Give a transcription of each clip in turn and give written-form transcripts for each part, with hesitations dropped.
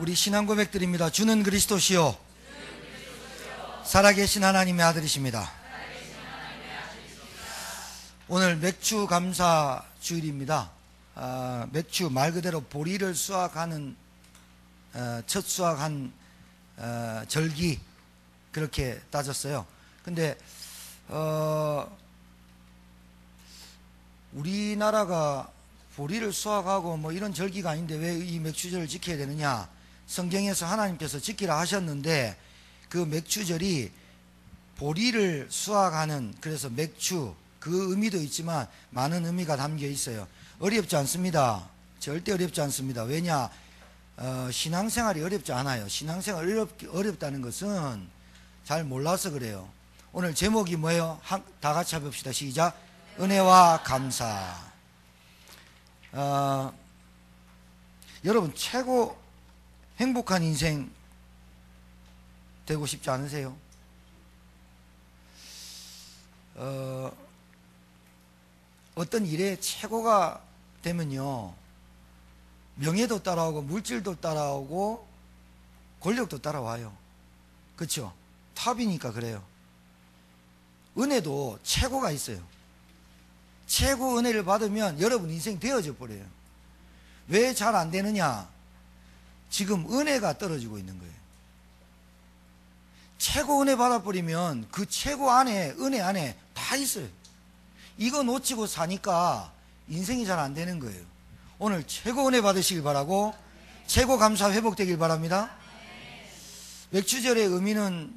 우리 신앙 고백드립니다. 주는 그리스도시요 살아계신 하나님의 아들이십니다. 오늘 맥주 감사 주일입니다. 맥주 말 그대로 보리를 수확하는 첫 수확한 절기 그렇게 따졌어요. 근데 우리나라가 보리를 수확하고 뭐 이런 절기가 아닌데 왜 이 맥주절을 지켜야 되느냐? 성경에서 하나님께서 지키라 하셨는데 그 맥주절이 보리를 수확하는, 그래서 맥주 그 의미도 있지만 많은 의미가 담겨 있어요. 어렵지 않습니다. 절대 어렵지 않습니다. 왜냐? 신앙생활이 어렵지 않아요. 신앙생활 어렵다는 것은 잘 몰라서 그래요. 오늘 제목이 뭐예요? 다 같이 해봅시다. 시작. 은혜와 감사. 여러분 최고 행복한 인생 되고 싶지 않으세요? 어떤 일에 최고가 되면요, 명예도 따라오고 물질도 따라오고 권력도 따라와요. 그렇죠? 탑이니까 그래요. 은혜도 최고가 있어요. 최고 은혜를 받으면 여러분 인생 되어져 버려요. 왜 잘 안 되느냐? 지금 은혜가 떨어지고 있는 거예요. 최고 은혜 받아버리면 그 최고 안에, 은혜 안에 다 있어요. 이거 놓치고 사니까 인생이 잘 안 되는 거예요. 오늘 최고 은혜 받으시길 바라고, 최고 감사 회복되길 바랍니다. 맥주절의 의미는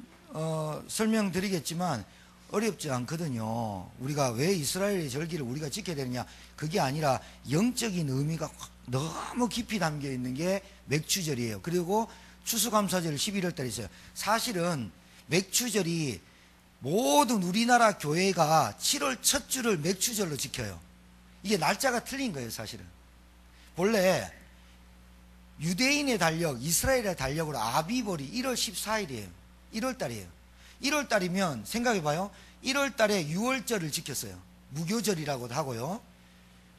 설명드리겠지만 어렵지 않거든요. 우리가 왜 이스라엘의 절기를 우리가 지켜야 되느냐? 그게 아니라 영적인 의미가 너무 깊이 담겨 있는 게 맥주절이에요. 그리고 추수감사절 11월 달에 있어요. 사실은 맥주절이 모든 우리나라 교회가 7월 첫 주를 맥주절로 지켜요. 이게 날짜가 틀린 거예요. 사실은 본래 유대인의 달력, 이스라엘의 달력으로 아비벌이 1월 14일이에요 1월 달이에요 1월 달이면 생각해 봐요. 1월 달에 6월절을 지켰어요. 무교절이라고도 하고요.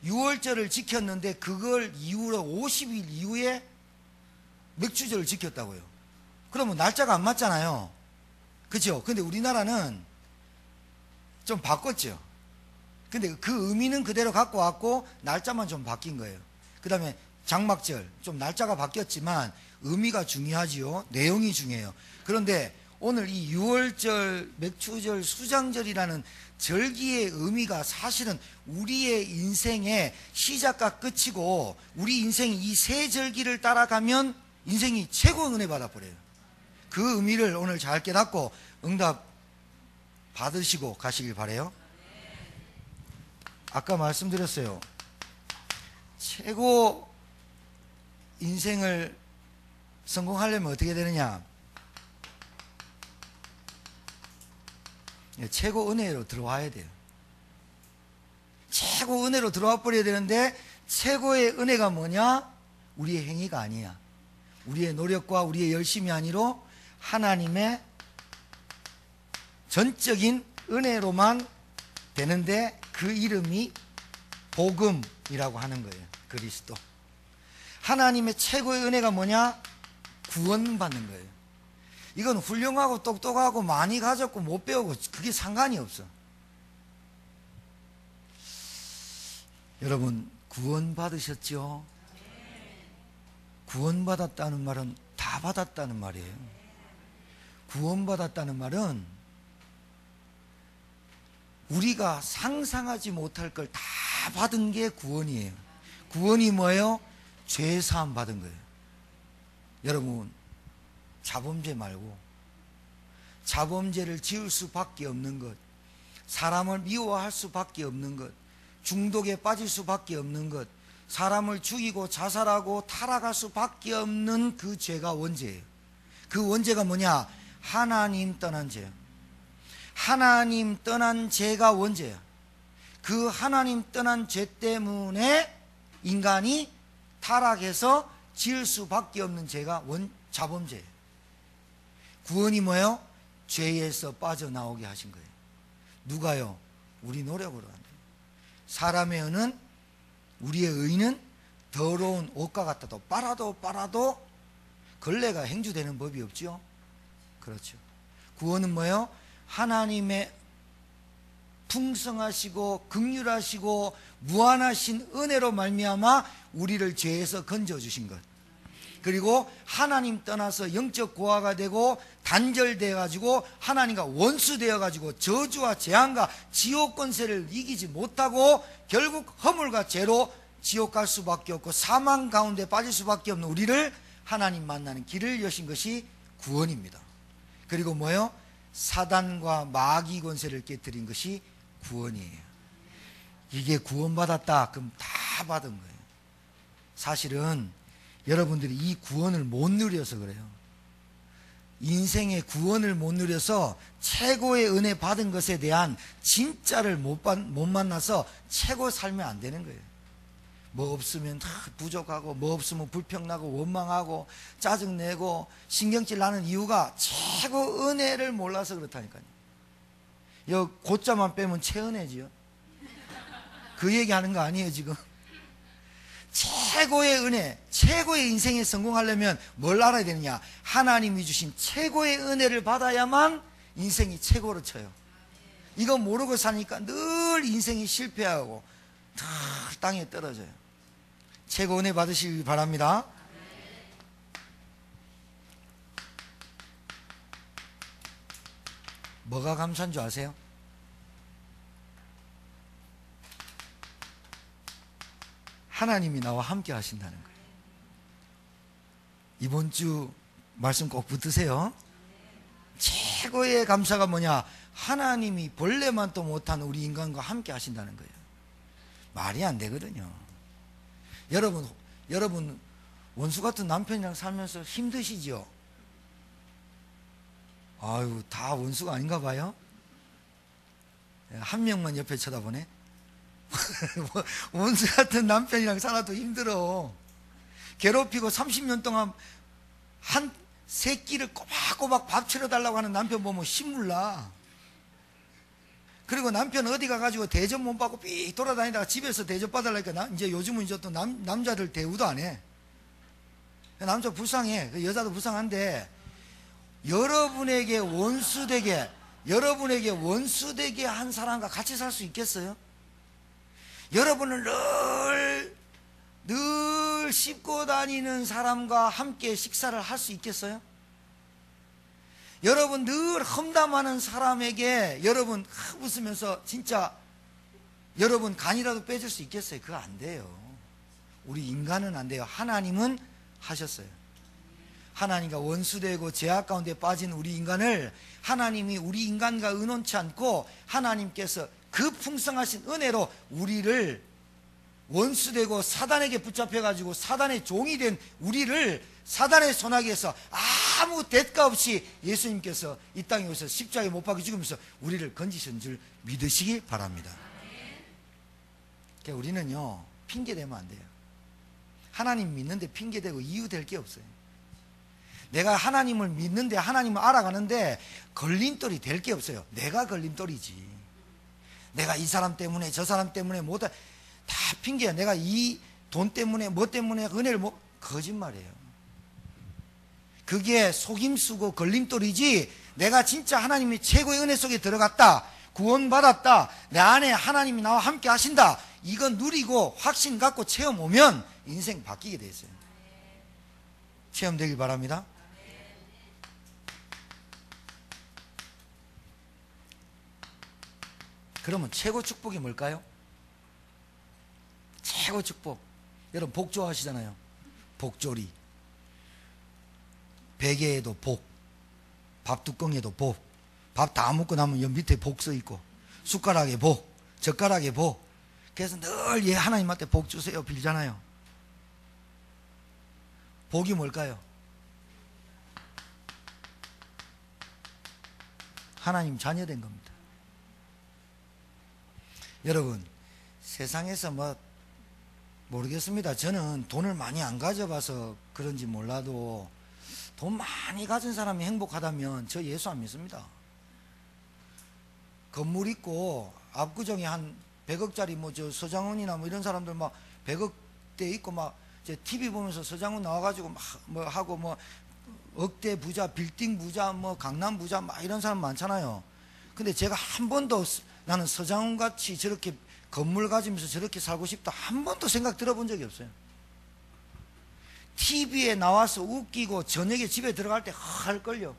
6월절을 지켰는데 그걸 이후로 50일 이후에 맥주절을 지켰다고요. 그러면 날짜가 안 맞잖아요. 그죠? 근데 우리나라는 좀 바꿨죠. 근데 그 의미는 그대로 갖고 왔고 날짜만 좀 바뀐 거예요. 그 다음에 장막절, 좀 날짜가 바뀌었지만 의미가 중요하지요. 내용이 중요해요. 그런데 오늘 이 6월절, 맥주절, 수장절이라는 절기의 의미가 사실은 우리의 인생의 시작과 끝이고, 우리 인생이 이 세 절기를 따라가면 인생이 최고 은혜 받아버려요. 그 의미를 오늘 잘 깨닫고 응답 받으시고 가시길 바라요. 아까 말씀드렸어요. 최고 인생을 성공하려면 어떻게 되느냐? 최고 은혜로 들어와야 돼요. 최고 은혜로 들어와 버려야 되는데, 최고의 은혜가 뭐냐? 우리의 행위가 아니야. 우리의 노력과 우리의 열심이 아니로 하나님의 전적인 은혜로만 되는데, 그 이름이 복음이라고 하는 거예요. 그리스도. 하나님의 최고의 은혜가 뭐냐? 구원받는 거예요. 이건 훌륭하고 똑똑하고 많이 가졌고 못 배우고 그게 상관이 없어. 여러분 구원받으셨죠? 구원받았다는 말은 다 받았다는 말이에요. 구원받았다는 말은 우리가 상상하지 못할 걸 다 받은 게 구원이에요. 구원이 뭐예요? 죄 사함 받은 거예요. 여러분 자범죄 말고, 자범죄를 지을 수밖에 없는 것, 사람을 미워할 수밖에 없는 것, 중독에 빠질 수밖에 없는 것, 사람을 죽이고 자살하고 타락할 수밖에 없는 그 죄가 원죄예요. 그 원죄가 뭐냐? 하나님 떠난 죄. 하나님 떠난 죄가 원죄야. 그 하나님 떠난 죄 때문에 인간이 타락해서 지을 수밖에 없는 죄가 자범죄예요. 구원이 뭐예요? 죄에서 빠져나오게 하신 거예요. 누가요? 우리 노력으로 안 돼요. 사람의 의는, 우리의 의는 더러운 옷과 같아도 빨아도 걸레가 행주되는 법이 없죠. 그렇죠. 구원은 뭐예요? 하나님의 풍성하시고 긍휼하시고 무한하신 은혜로 말미암아 우리를 죄에서 건져주신 것. 그리고 하나님 떠나서 영적 고아가 되고 단절되어 가지고 하나님과 원수되어 가지고 저주와 재앙과 지옥 권세를 이기지 못하고 결국 허물과 죄로 지옥 갈 수밖에 없고 사망 가운데 빠질 수밖에 없는 우리를 하나님 만나는 길을 여신 것이 구원입니다. 그리고 뭐예요? 사단과 마귀 권세를 깨뜨린 것이 구원이에요. 이게 구원받았다 그럼 다 받은 거예요. 사실은 여러분들이 이 구원을 못 누려서 그래요. 인생의 구원을 못 누려서 최고의 은혜 받은 것에 대한 진짜를 못 만나서 최고 살면 안 되는 거예요. 뭐 없으면 다 부족하고 뭐 없으면 불평나고 원망하고 짜증내고 신경질 나는 이유가 최고 은혜를 몰라서 그렇다니까요. 여 고자만 빼면 최은혜지요. 그 얘기하는 거 아니에요 지금. 최고의 은혜, 최고의 인생에 성공하려면 뭘 알아야 되느냐? 하나님이 주신 최고의 은혜를 받아야만 인생이 최고로 쳐요. 이거 모르고 사니까 늘 인생이 실패하고 늘 땅에 떨어져요. 최고 은혜 받으시기 바랍니다. 뭐가 감사한 줄 아세요? 하나님이 나와 함께 하신다는 거예요. 이번 주 말씀 꼭 붙드세요. 최고의 감사가 뭐냐? 하나님이 본래만 또 못하는 우리 인간과 함께 하신다는 거예요. 말이 안 되거든요. 여러분 원수 같은 남편이랑 살면서 힘드시죠? 아유, 다 원수가 아닌가 봐요. 한 명만 옆에 쳐다보네. 원수 같은 남편이랑 살아도 힘들어. 괴롭히고 30년 동안 한 새끼를 꼬박꼬박 밥 차려달라고 하는 남편 보면 신물나. 그리고 남편 어디 가가지고 대접 못 받고 삐 돌아다니다가 집에서 대접 받으려니까 이제 요즘은 이제 또 남자들 대우도 안 해. 남자 불쌍해. 여자도 불쌍한데 여러분에게 원수되게 한 사람과 같이 살 수 있겠어요? 여러분을 늘 씹고 다니는 사람과 함께 식사를 할 수 있겠어요? 여러분 늘 험담하는 사람에게 여러분 웃으면서 진짜 여러분 간이라도 빼줄 수 있겠어요? 그거 안 돼요. 우리 인간은 안 돼요. 하나님은 하셨어요. 하나님과 원수되고 죄악 가운데 빠진 우리 인간을 하나님이 우리 인간과 의논치 않고 하나님께서 그 풍성하신 은혜로 우리를 원수되고 사단에게 붙잡혀가지고 사단의 종이 된 우리를 사단의 손아귀에서 아무 대가 없이 예수님께서 이 땅에 오셔서 십자가에 못 박혀 죽으면서 우리를 건지신 줄 믿으시기 바랍니다. 그러니까 우리는요 핑계대면 안 돼요. 하나님 믿는데 핑계대고 이유 될 게 없어요. 내가 하나님을 믿는데 하나님을 알아가는데 걸림돌이 될 게 없어요. 내가 걸림돌이지. 내가 이 사람 때문에 저 사람 때문에 다 핑계야. 내가 이 돈 때문에 뭐 때문에 은혜를 못 거짓말이에요. 그게 속임수고 걸림돌이지. 내가 진짜 하나님이 최고의 은혜 속에 들어갔다, 구원받았다, 내 안에 하나님이 나와 함께 하신다, 이건 누리고 확신 갖고 체험 오면 인생 바뀌게 돼 있어요. 체험되길 바랍니다. 그러면 최고 축복이 뭘까요? 최고 축복. 여러분 복 좋아하시잖아요. 복조리. 베개에도 복, 밥뚜껑에도 복, 밥 다 먹고 나면 여 밑에 복 써 있고, 숟가락에 복, 젓가락에 복. 그래서 늘 하나님한테 복 주세요 빌잖아요. 복이 뭘까요? 하나님 자녀된 겁니다. 여러분 세상에서 뭐 모르겠습니다. 저는 돈을 많이 안 가져봐서 그런지 몰라도 돈 많이 가진 사람이 행복하다면 저 예수 안 믿습니다. 건물 있고 압구정에 한 100억짜리 뭐 저 서장훈이나 뭐 이런 사람들 막 100억대 있고 막 이제 TV 보면서 서장훈 나와가지고 막 뭐 하고 뭐 억대 부자, 빌딩 부자, 뭐 강남 부자 막 이런 사람 많잖아요. 근데 제가 한 번도 나는 서장훈 같이 저렇게 건물 가지면서 저렇게 살고 싶다 한 번도 생각 들어본 적이 없어요. TV에 나와서 웃기고 저녁에 집에 들어갈 때 할걸요.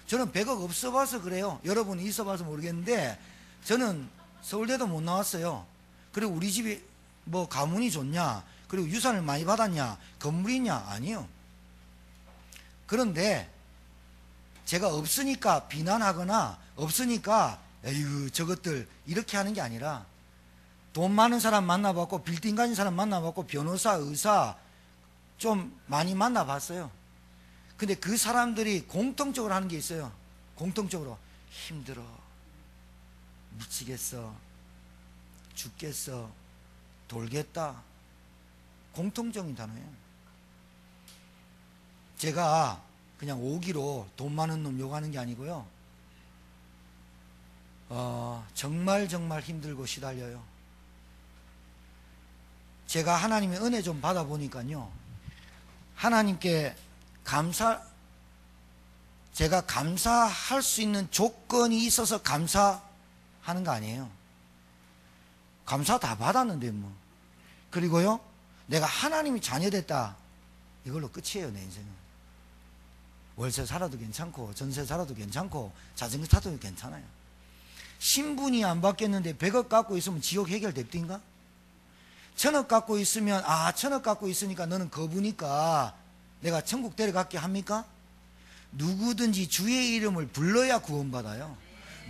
저는 100억 없어 봐서 그래요. 여러분이 있어 봐서 모르겠는데 저는 서울대도 못 나왔어요. 그리고 우리 집이 뭐 가문이 좋냐, 그리고 유산을 많이 받았냐, 건물이 있냐, 아니요. 그런데 제가 없으니까 비난하거나 없으니까 에휴 저것들 이렇게 하는 게 아니라 돈 많은 사람 만나봤고 빌딩 가진 사람 만나봤고 변호사, 의사 좀 많이 만나봤어요. 근데 그 사람들이 공통적으로 하는 게 있어요. 공통적으로 힘들어, 미치겠어, 죽겠어, 돌겠다. 공통적인 단어예요. 제가 그냥 오기로 돈 많은 놈 욕하는 게 아니고요. 정말 힘들고 시달려요. 제가 하나님의 은혜 좀 받아보니까요, 하나님께 제가 감사할 수 있는 조건이 있어서 감사하는 거 아니에요. 감사 다 받았는데 뭐. 그리고요, 내가 하나님이 자녀됐다, 이걸로 끝이에요. 내 인생은. 월세 살아도 괜찮고 전세 살아도 괜찮고 자전거 타도 괜찮아요. 신분이 안 바뀌었는데 100억 갖고 있으면 지옥 해결됐던가? 1000억 갖고 있으면 1000억 갖고 있으니까 너는 거부니까 내가 천국 데려갈게 합니까? 누구든지 주의 이름을 불러야 구원받아요.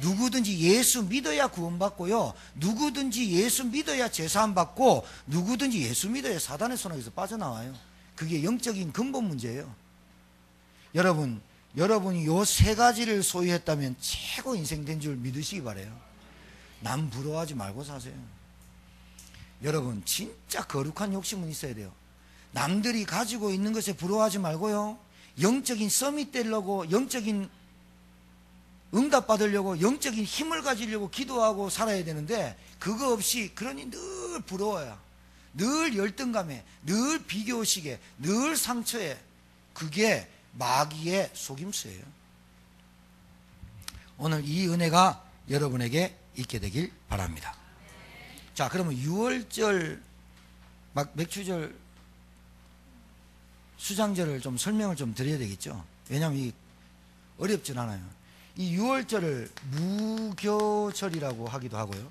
누구든지 예수 믿어야 구원받고요, 누구든지 예수 믿어야 제사함 받고, 누구든지 예수 믿어야 사단의 손에서 빠져나와요. 그게 영적인 근본 문제예요. 여러분이 요 세 가지를 소유했다면 최고 인생 된 줄 믿으시기 바라요. 남 부러워하지 말고 사세요. 여러분 진짜 거룩한 욕심은 있어야 돼요. 남들이 가지고 있는 것에 부러워하지 말고요, 영적인 서밋 되려고, 영적인 응답 받으려고, 영적인 힘을 가지려고 기도하고 살아야 되는데, 그거 없이 그러니 늘 부러워야, 늘 열등감에, 늘 비교의식에, 늘 상처에, 그게 마귀의 속임수예요. 오늘 이 은혜가 여러분에게 있게 되길 바랍니다. 자, 그러면 6월절 맥추절 수장절을 좀 설명을 좀 드려야 되겠죠. 왜냐하면 이 어렵진 않아요. 이 6월절을 무교절이라고 하기도 하고요,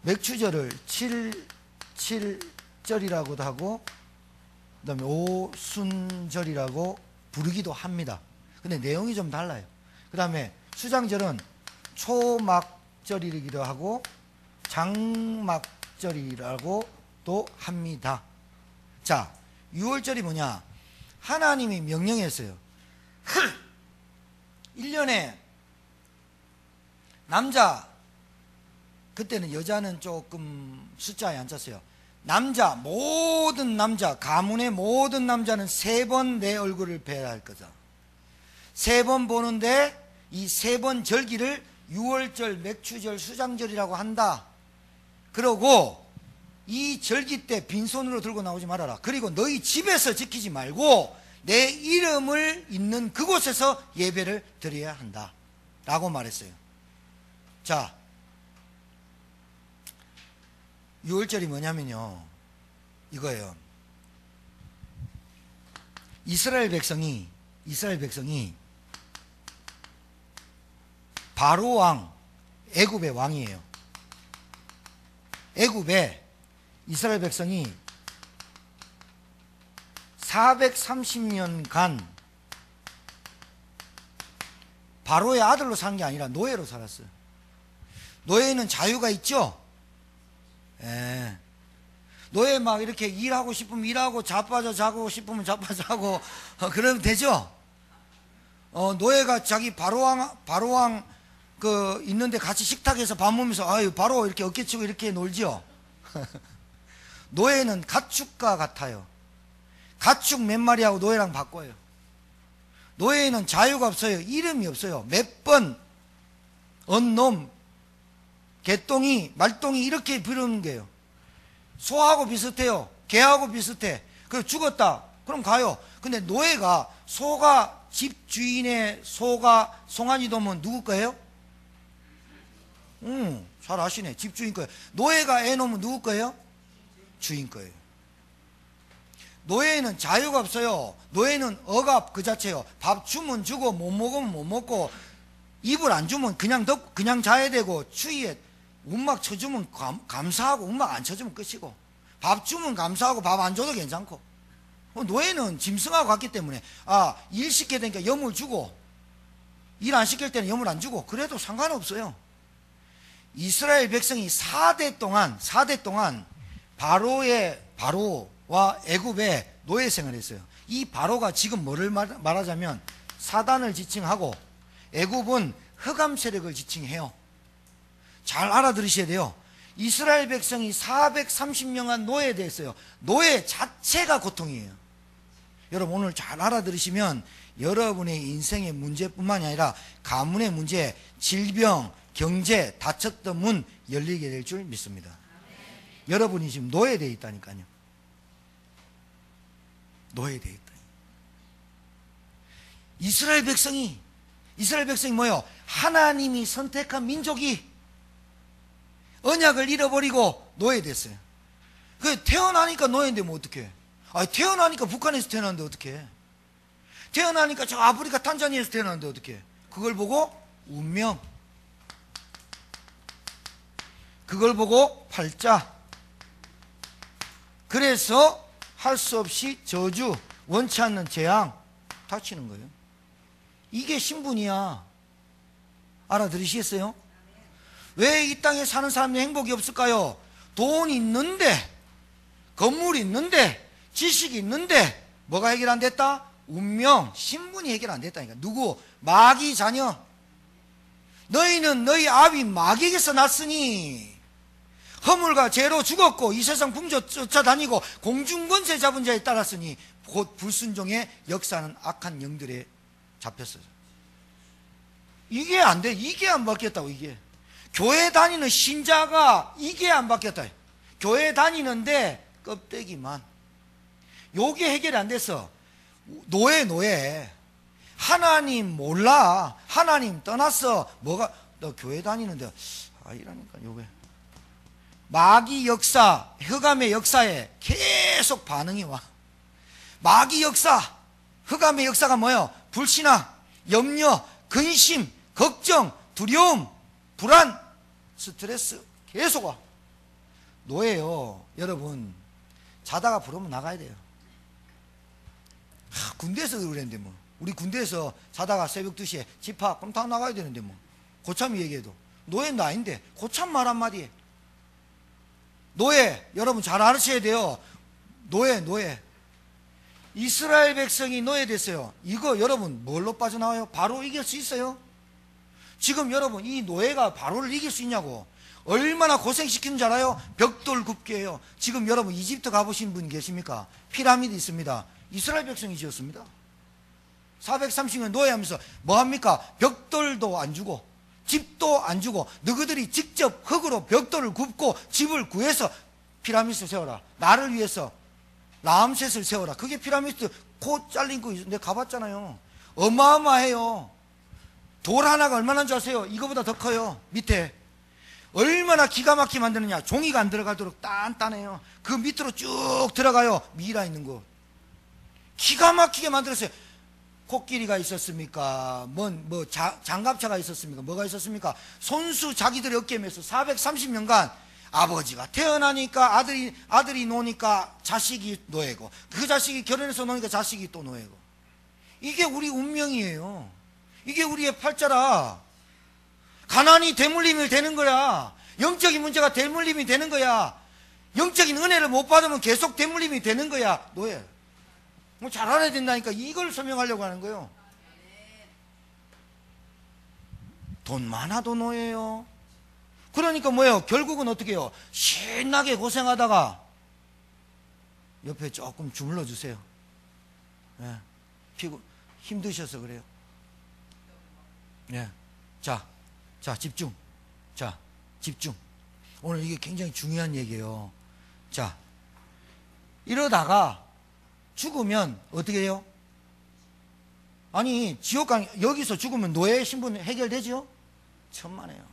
맥추절을 7절이라고도 하고, 그 다음에 오순절이라고 부르기도 합니다. 근데 내용이 좀 달라요. 그 다음에 수장절은 초막절이기도 하고 장막절이라고도 합니다. 자, 6월절이 뭐냐? 하나님이 명령했어요. 1년에 남자, 그때는 여자는 조금 숫자에 안 찼어요. 모든 남자, 가문의 모든 남자는 3번 내 얼굴을 뵈야 할 거다. 3번 보는데 이 3번 절기를 6월절, 맥추절, 수장절이라고 한다. 그러고 이 절기 때 빈손으로 들고 나오지 말아라. 그리고 너희 집에서 지키지 말고 내 이름을 있는 그곳에서 예배를 드려야 한다 라고 말했어요. 자, 6월절이 뭐냐면요, 이거예요. 이스라엘 백성이 바로 왕, 애굽의 왕이에요. 애굽에 이스라엘 백성이 430년간 바로의 아들로 산 게 아니라 노예로 살았어요. 노예는 자유가 있죠? 예. 노예 막 이렇게 일하고 싶으면 일하고, 자빠져 자고 싶으면 자빠져 자고, 그러면 되죠? 노예가 자기 바로왕 있는데 같이 식탁에서 밥 먹으면서, 아유, 바로 이렇게 어깨치고 이렇게 놀죠? 노예는 가축과 같아요. 가축 몇 마리하고 노예랑 바꿔요. 노예는 자유가 없어요. 이름이 없어요. 몇 번, 언놈, 개똥이, 말똥이 이렇게 부르는 거예요. 소하고 비슷해요. 개하고 비슷해. 그리고 죽었다. 그럼 가요. 근데 노예가, 소가 집 주인의 소가 송아지 도면 누구 거예요? 잘 아시네. 집 주인 거예요. 노예가 애 놓으면 누구 거예요? 주인 거예요. 노예는 자유가 없어요. 노예는 억압 그 자체예요. 밥 주면 주고 못 먹으면 못 먹고 이불 안 주면 그냥 자야 되고 추위에 움막 쳐주면 감사하고 움막 안 쳐주면 끝이고 밥 주면 감사하고 밥 안 줘도 괜찮고 노예는 짐승하고 같기 때문에 일 시켜야 되니까 염을 주고 일 안 시킬 때는 염을 안 주고 그래도 상관없어요. 이스라엘 백성이 4대 동안 바로와 애굽에 노예 생활을 했어요. 이 바로가 지금 뭐를 말하자면 사단을 지칭하고 애굽은 흑암 세력을 지칭해요. 잘 알아들으셔야 돼요. 이스라엘 백성이 430명한 노예에 대했어요. 노예 자체가 고통이에요. 여러분 오늘 잘 알아들으시면 여러분의 인생의 문제뿐만이 아니라 가문의 문제, 질병, 경제, 닫혔던 문 열리게 될 줄 믿습니다. 여러분이 지금 노예되어 있다니까요. 노예되어 있다. 이스라엘 백성이 뭐예요? 하나님이 선택한 민족이 언약을 잃어버리고 노예됐어요. 그 태어나니까 노예인데 뭐 어떡해? 태어나니까 북한에서 태어났는데 어떡해? 태어나니까 저 아프리카 탄자니아에서 태어났는데 어떡해? 그걸 보고 운명, 그걸 보고 팔자. 그래서 할 수 없이 저주, 원치 않는 재앙 닥치는 거예요. 이게 신분이야. 알아들으시겠어요? 왜 이 땅에 사는 사람이 행복이 없을까요? 돈 있는데, 건물 있는데, 지식이 있는데 뭐가 해결 안 됐다? 운명, 신분이 해결 안 됐다니까. 누구? 마귀 자녀. 너희는 너희 아비 마귀에게서 났으니 허물과 죄로 죽었고 이 세상 풍조 쫓아다니고 공중권세 잡은 자에 따랐으니 곧 불순종의 역사는 악한 영들에 잡혔어요. 이게 안 돼. 이게 안 바뀌었다고. 이게 교회 다니는 신자가 이게 안 바뀌었다. 교회 다니는데 껍데기만. 요게 해결이 안 됐어. 노예. 하나님 몰라. 하나님 떠났어. 너 교회 다니는데 이러니까 요게 마귀 역사, 흑암의 역사에 계속 반응이 와. 마귀 역사, 흑암의 역사가 뭐예요? 불신앙, 염려, 근심, 걱정, 두려움, 불안, 스트레스 계속 와. 노예요. 여러분 자다가 부르면 나가야 돼요. 군대에서 그랬는데 뭐. 우리 군대에서 자다가 새벽 2시에 집합 그럼 다 나가야 되는데 뭐. 고참 얘기해도 노예는 아닌데 고참 말 한마디에 노예. 여러분 잘 알으셔야 돼요. 노예. 이스라엘 백성이 노예 됐어요. 이거 여러분 뭘로 빠져나와요? 바로 이길 수 있어요? 지금 여러분 이 노예가 바로를 이길 수 있냐고. 얼마나 고생시키는 줄 알아요? 벽돌 굽게 해요. 지금 여러분 이집트 가보신 분 계십니까? 피라미드 있습니다. 이스라엘 백성이 지었습니다. 430년 노예하면서 뭐합니까? 벽돌도 안 주고 집도 안 주고 너희들이 직접 흙으로 벽돌을 굽고 집을 구해서 피라미드를 세워라. 나를 위해서 라암셋을 세워라. 그게 피라미드 코 잘린 거 내가 가봤잖아요. 어마어마해요. 돌 하나가 얼마나 줄 아세요? 이거보다 더 커요. 밑에 얼마나 기가 막히게 만드느냐. 종이가 안 들어가도록 단단해요. 그 밑으로 쭉 들어가요. 미라 있는 거 기가 막히게 만들었어요. 코끼리가 있었습니까? 장갑차가 있었습니까? 뭐가 있었습니까? 손수 자기들의 어깨에 메서 430년간 아버지가 태어나니까 아들이 노니까 자식이 노예고 그 자식이 결혼해서 노니까 자식이 또 노예고. 이게 우리 운명이에요. 이게 우리의 팔자라. 가난이 대물림이 되는 거야. 영적인 문제가 대물림이 되는 거야. 영적인 은혜를 못 받으면 계속 대물림이 되는 거야. 노예. 뭐 잘 알아야 된다니까. 이걸 설명하려고 하는 거예요. 돈 많아도 노예요. 그러니까 뭐예요? 결국은 어떻게 해요? 신나게 고생하다가 옆에 조금 주물러 주세요. 예. 힘드셔서 그래요. 예. 자, 집중. 집중. 오늘 이게 굉장히 중요한 얘기예요. 자, 이러다가 죽으면 어떻게 해요? 아니 지옥강 여기서 죽으면 노예 신분 해결되죠? 천만에요.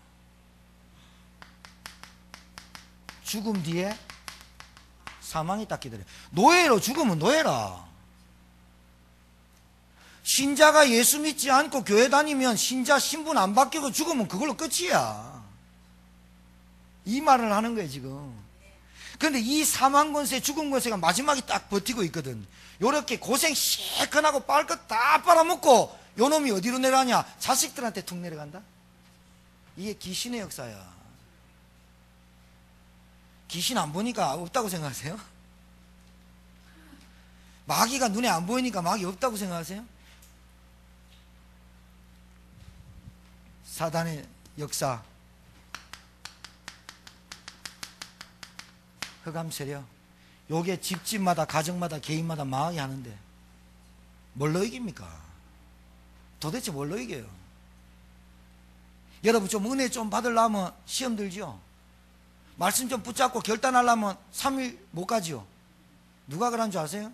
죽음 뒤에 사망이 딱 기다려요. 노예로 죽으면 노예라. 신자가 예수 믿지 않고 교회 다니면 신자 신분 안 바뀌고 죽으면 그걸로 끝이야. 이 말을 하는 거예요 지금. 그런데 이 사망 권세, 죽음 권세가 마지막에 딱 버티고 있거든. 요렇게 고생 시큰하고 빨 것 다 빨아먹고 요 놈이 어디로 내려가냐? 자식들한테 툭 내려간다. 이게 귀신의 역사야. 귀신 안 보니까 없다고 생각하세요? 마귀가 눈에 안 보이니까 마귀 없다고 생각하세요? 사단의 역사, 흑암 세력, 요게 집집마다 가정마다 개인마다 망하게 하는데 뭘로 이깁니까? 도대체 뭘로 이겨요? 여러분 좀 은혜 좀 받으려면 시험 들지요? 말씀 좀 붙잡고 결단하려면 3일 못 가지요? 누가 그런 줄 아세요?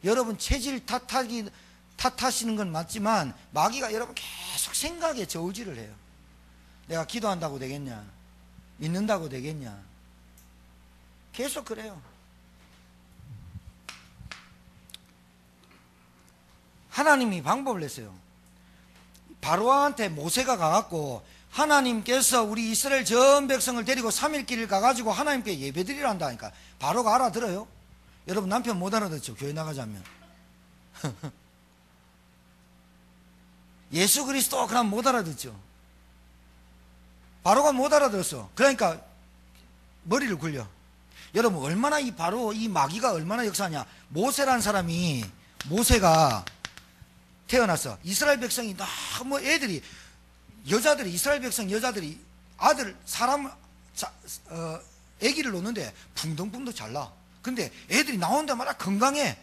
여러분 체질 탓하시는 건 맞지만 마귀가 여러분 계속 생각에 저울질을 해요. 내가 기도한다고 되겠냐? 믿는다고 되겠냐? 계속 그래요. 하나님이 방법을 냈어요. 바로한테 모세가 가갖고 하나님께서 우리 이스라엘 전 백성을 데리고 3일 길을 가가지고 하나님께 예배드리라 한다니까. 바로가 알아들어요? 여러분 남편 못 알아듣죠? 교회 나가자면. 예수 그리스도 그럼 못 알아듣죠? 바로가 못 알아들었어. 그러니까 머리를 굴려. 여러분 얼마나 이 바로 이 마귀가 얼마나 역사냐. 모세란 사람이, 모세가 태어났어. 이스라엘 백성이 너무 애들이, 여자들이, 이스라엘 백성 여자들이 아들 사람 애기를 놓는데 붕덩붕덩 잘 나. 근데 애들이 나온 데마다 건강해.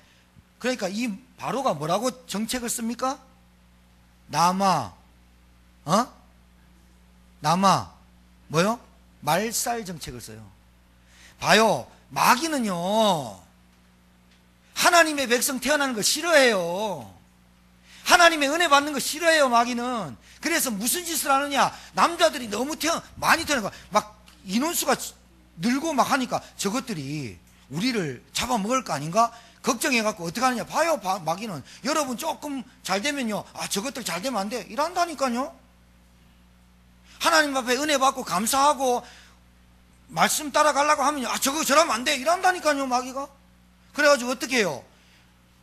그러니까 이 바로가 뭐라고 정책을 씁니까? 남아 뭐요? 말살 정책을 써요. 봐요, 마귀는요 하나님의 백성 태어나는 거 싫어해요. 하나님의 은혜 받는 거 싫어해요, 마귀는. 그래서 무슨 짓을 하느냐? 남자들이 너무 많이 태어나고 막 인원수가 늘고 막 하니까 저것들이 우리를 잡아먹을 거 아닌가? 걱정해갖고 어떻게 하느냐? 봐요, 마귀는. 여러분 조금 잘 되면요, 아 저것들 잘 되면 안 돼, 이란다니까요. 하나님 앞에 은혜 받고 감사하고 말씀 따라가려고 하면 아 저거 저러면 안 돼, 이란다니까요, 마귀가. 그래가지고 어떻게 해요?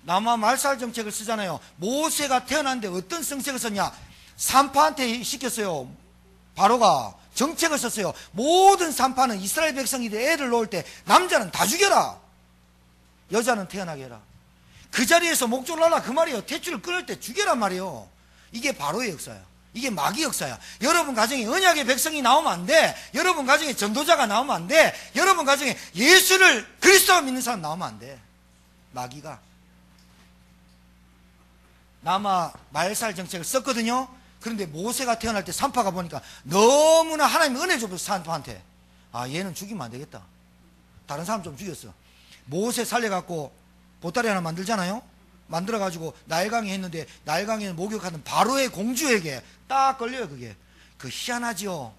남아 말살 정책을 쓰잖아요. 모세가 태어났는데 어떤 정책을 썼냐? 산파한테 시켰어요. 바로가 정책을 썼어요. 모든 산파는 이스라엘 백성이 애를 놓을 때 남자는 다 죽여라, 여자는 태어나게 해라. 그 자리에서 목줄 날라 그 말이에요. 탯줄을 끊을 때 죽여란 말이에요. 이게 바로의 역사야. 이게 마귀 역사야. 여러분 가정에 언약의 백성이 나오면 안 돼. 여러분 가정에 전도자가 나오면 안 돼. 여러분 가정에 예수를 그리스도가 믿는 사람 나오면 안 돼. 마귀가 남아 말살 정책을 썼거든요. 그런데 모세가 태어날 때 산파가 보니까 너무나 하나님의 은혜 줬어. 산파한테 아 얘는 죽이면 안 되겠다. 다른 사람 좀 죽였어. 모세 살려갖고 보따리 하나 만들잖아요. 만들어가지고 나일강에 했는데 나일강에 목욕하던 바로의 공주에게 딱 걸려요. 그게 그 희한하지요.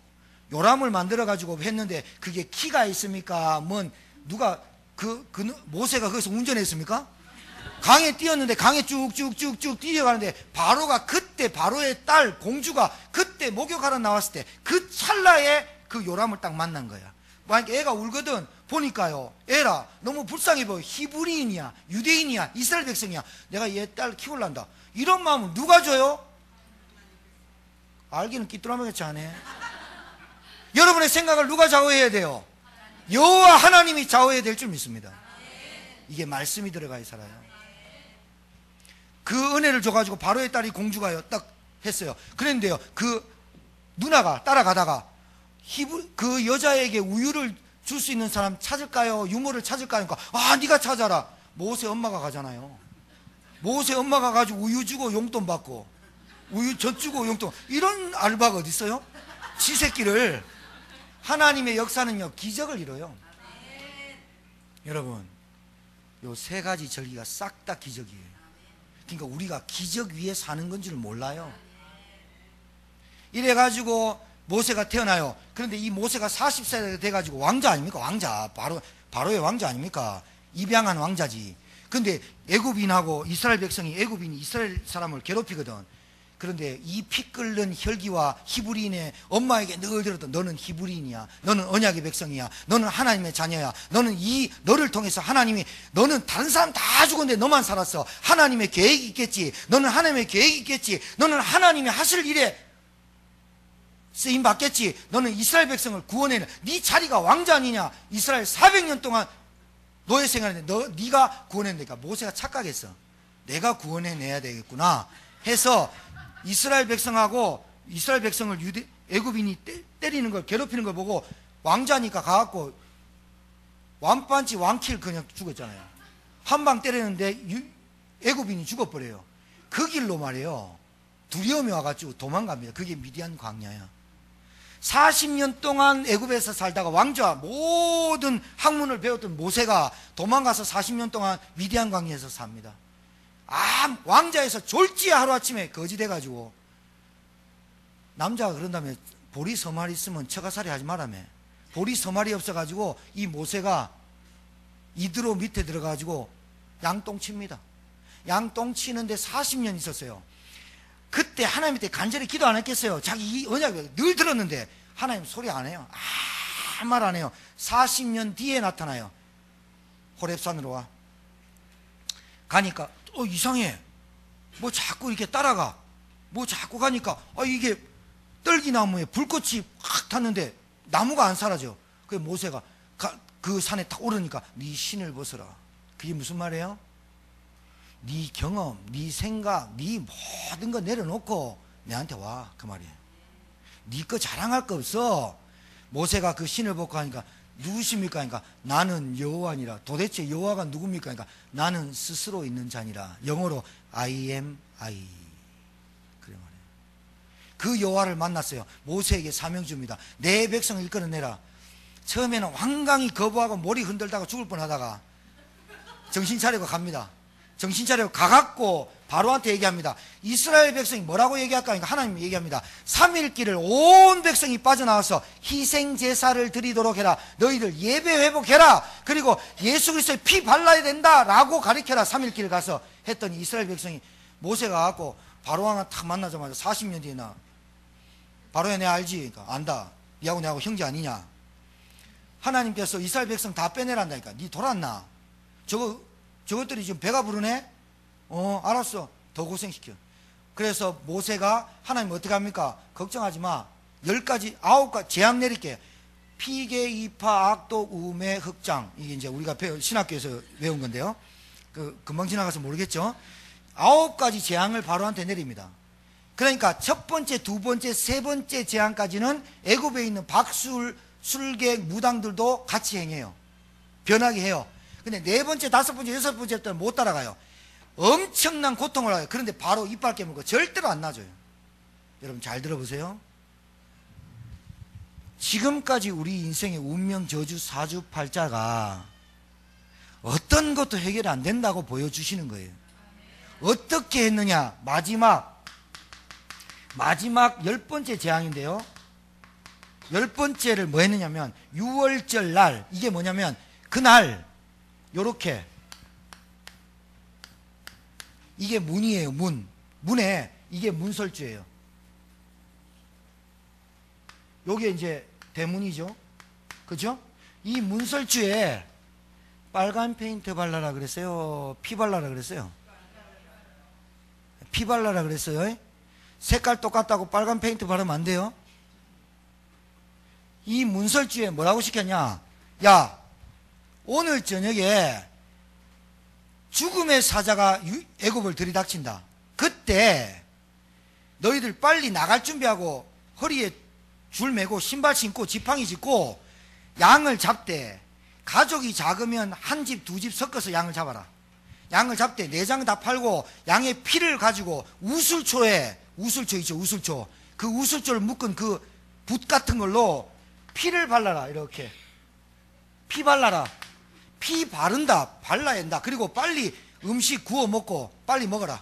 요람을 만들어가지고 했는데 그게 키가 있습니까? 뭔 누가 모세가 거기서 운전했습니까? 강에 뛰었는데 강에 쭉쭉쭉쭉 뛰어가는데 바로가 그때 바로의 딸 공주가 그때 목욕하러 나왔을 때 그 찰나에 그 요람을 딱 만난 거야. 만약에 애가 울거든. 보니까요, 애라 너무 불쌍해 보여. 히브리인이야, 유대인이야, 이스라엘 백성이야. 내가 얘 딸 키울란다. 이런 마음을 누가 줘요? 알기는 끼뚜라미같이 하네. 여러분의 생각을 누가 좌우해야 돼요? 여호와 하나님이 좌우해야 될 줄 믿습니다. 이게 말씀이 들어가야 살아요. 그 은혜를 줘가지고 바로의 딸이 공주가요 딱 했어요. 그랬는데요, 그 누나가 따라가다가 그 여자에게 우유를 줄 수 있는 사람 찾을까요? 유모를 찾을까요? 그러니까 아 네가 찾아라. 모세 엄마가 가잖아요. 모세 엄마가 가지고 우유 주고 용돈 받고 우유 젖 주고 용돈, 이런 알바가 어디 있어요? 지 새끼를. 하나님의 역사는요 기적을 이뤄요. 여러분 요 세 가지 절기가 싹 다 기적이에요. 그러니까 우리가 기적 위에 사는 건 줄 몰라요. 이래가지고 모세가 태어나요. 그런데 이 모세가 40세가 돼가지고 왕자 아닙니까? 왕자. 바로의 왕자 아닙니까? 입양한 왕자지. 근데 애굽인하고 이스라엘 백성이, 애굽인이 이스라엘 사람을 괴롭히거든. 그런데 이 피 끓는 혈기와 히브리인의 엄마에게 늘 들었던, 너는 히브리인이야, 너는 언약의 백성이야, 너는 하나님의 자녀야, 너를 통해서 하나님이, 너는 다른 사람 다 죽었는데 너만 살았어. 하나님의 계획이 있겠지. 너는 하나님의 계획이 있겠지. 너는 하나님이 하실 일에 쓰임 받겠지. 너는 이스라엘 백성을 구원해내. 네 자리가 왕자 아니냐. 이스라엘 400년 동안 노예 생활했는데 네가 구원해내니까 모세가 착각했어. 내가 구원해내야 되겠구나 해서 이스라엘 백성하고, 이스라엘 백성을 애굽인이 때리는 걸, 괴롭히는 걸 보고 왕자니까 가갖고 완판치 왕킬 그냥 죽었잖아요. 한 방 때리는데 애굽인이 죽어버려요. 그 길로 말이에요, 두려움이 와가지고 도망갑니다. 그게 미디안 광야야. 40년 동안 애굽에서 살다가 왕좌 모든 학문을 배웠던 모세가 도망가서 40년 동안 미디안 광야에서 삽니다. 왕자에서 졸지에 하루아침에 거지 돼가지고, 남자가 그런다면 보리 서말이 있으면 처가살이 하지 말라며. 보리 서말이 없어가지고 이 모세가 이드로 밑에 들어가가지고 양똥 칩니다. 양똥 치는데 40년 있었어요. 그때 하나님한테 간절히 기도 안 했겠어요? 자기 이 언약을 늘 들었는데 하나님 소리 안 해요. 아무 말 안 해요. 40년 뒤에 나타나요. 호렙산으로 와. 가니까 이상해. 뭐 자꾸 이렇게 따라가. 뭐 자꾸 가니까 이게 떨기나무에 불꽃이 확 탔는데 나무가 안 사라져. 그 모세가 그 산에 딱 오르니까 네 신을 벗어라. 그게 무슨 말이에요? 네 경험, 네 생각, 네 모든 거 내려놓고 내한테 와, 그 말이에요. 네 거 자랑할 거 없어. 모세가 그 신을 벗고 하니까 누구십니까? 그러니까 나는 여호와니라. 도대체 여호와가 누굽니까? 그러니까 나는 스스로 있는 자니라. 영어로 I am I. 그래 말이에요. 그 여호와를 만났어요. 모세에게 사명 줍니다. 내 백성을 이끌어내라. 처음에는 완강히 거부하고 머리 흔들다가 죽을 뻔하다가 정신 차리고 갑니다. 정신 차리고 가갖고 바로한테 얘기합니다. 이스라엘 백성이 뭐라고 얘기할까 하니까 하나님이 얘기합니다. 3일 길을 온 백성이 빠져나와서 희생 제사를 드리도록 해라. 너희들 예배 회복해라. 그리고 예수 그리스도의 피 발라야 된다라고 가르쳐라. 3일 길을 가서 했더니 이스라엘 백성이, 모세가 가갖고 바로왕을 탁 만나자마자 40년 뒤에 나, 바로야 내 알지? 그러니까 안다. 니하고 내하고 형제 아니냐. 하나님께서 이스라엘 백성 다 빼내란다니까. 니 돌았나? 저것들이 지금 배가 부르네? 알았어. 더 고생시켜. 그래서 모세가, 하나님 어떻게 합니까? 걱정하지 마. 10가지, 9가지 재앙 내릴게. 피계, 이파, 악독, 우매, 흑장. 이게 이제 우리가 신학교에서 외운 건데요. 금방 지나가서 모르겠죠? 9가지 재앙을 바로한테 내립니다. 그러니까 첫 번째, 두 번째, 세 번째 재앙까지는 애굽에 있는 박술, 술객, 무당들도 같이 행해요. 변하게 해요. 근데 네 번째, 다섯 번째, 여섯 번째 때는 못 따라가요. 엄청난 고통을 하요. 그런데 바로 이빨 깨물고 절대로 안 놔줘요. 여러분 잘 들어보세요. 지금까지 우리 인생의 운명, 저주, 사주, 팔자가 어떤 것도 해결 안 된다고 보여주시는 거예요. 어떻게 했느냐? 마지막 10번째 재앙인데요. 10번째를 뭐 했느냐면 6월절 날, 이게 뭐냐면 그날 요렇게, 이게 문이에요. 문에 이게 문설주예요. 요게 이제 대문이죠. 그죠? 이 문설주에 빨간 페인트 발라라 그랬어요? 피 발라라 그랬어요? 피 발라라 그랬어요? 색깔 똑같다고 빨간 페인트 바르면 안 돼요? 이 문설주에 뭐라고 시켰냐? 야, 오늘 저녁에 죽음의 사자가 애굽을 들이닥친다. 그때 너희들 빨리 나갈 준비하고 허리에 줄 매고 신발 신고 지팡이 짚고 양을 잡되, 가족이 작으면 한 집, 두 집 섞어서 양을 잡아라. 양을 잡되 내장 다 팔고 양의 피를 가지고 우술초 있죠, 우술초. 그 우술초를 묶은 그 붓 같은 걸로 피를 발라라. 이렇게 피 발라라. 피 바른다, 발라야 한다. 그리고 빨리 음식 구워 먹고 빨리 먹어라.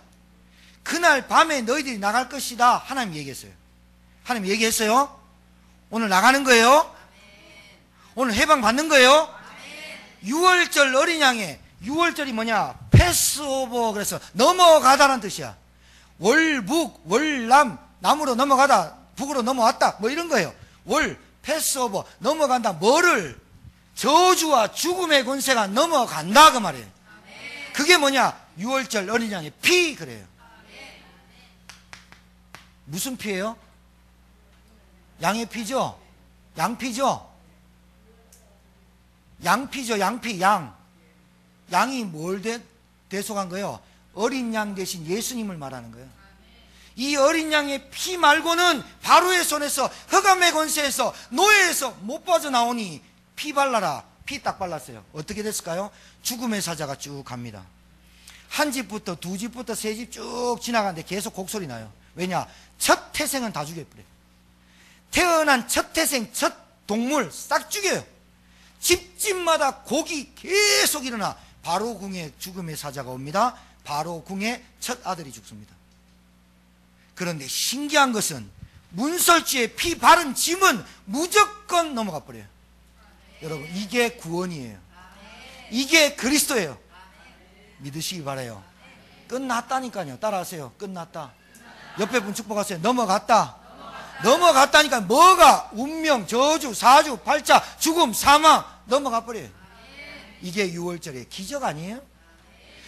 그날 밤에 너희들이 나갈 것이다. 하나님 얘기했어요. 하나님 얘기했어요. 오늘 나가는 거예요. 오늘 해방 받는 거예요. 6월절 어린 양의 6월절이 뭐냐? 패스오버. 그래서 넘어가다라는 뜻이야. 월북, 월남, 남으로 넘어가다, 북으로 넘어왔다, 뭐 이런 거예요. 패스오버, 넘어간다. 뭐를? 저주와 죽음의 권세가 넘어간다 그 말이에요. 그게 뭐냐? 6월절 어린 양의 피. 그래요. 무슨 피예요? 양의 피죠? 양피죠? 양피죠. 양피. 양이 뭘 대속한 거예요? 어린 양 대신 예수님을 말하는 거예요. 이 어린 양의 피 말고는 바로의 손에서, 흑암의 권세에서, 노예에서 못 빠져나오니 피 발라라. 피 딱 발랐어요. 어떻게 됐을까요? 죽음의 사자가 쭉 갑니다. 한 집부터 두 집부터 세 집 쭉 지나가는데 계속 곡소리 나요. 왜냐? 첫 태생은 다 죽여버려요. 태어난 첫 태생, 첫 동물 싹 죽여요. 집집마다 곡이 계속 일어나. 바로 궁에 죽음의 사자가 옵니다. 바로 궁에 첫 아들이 죽습니다. 그런데 신기한 것은 문설주에 피 바른 짐은 무조건 넘어가 버려요. 여러분, 이게 구원이에요. 이게 그리스도예요. 믿으시기 바라요. 끝났다니까요. 따라하세요. 끝났다. 옆에 분 축복하세요. 넘어갔다. 넘어갔다니까. 뭐가? 운명, 저주, 사주, 팔자, 죽음, 사망 넘어가 버려요. 이게 6월절의 기적 아니에요?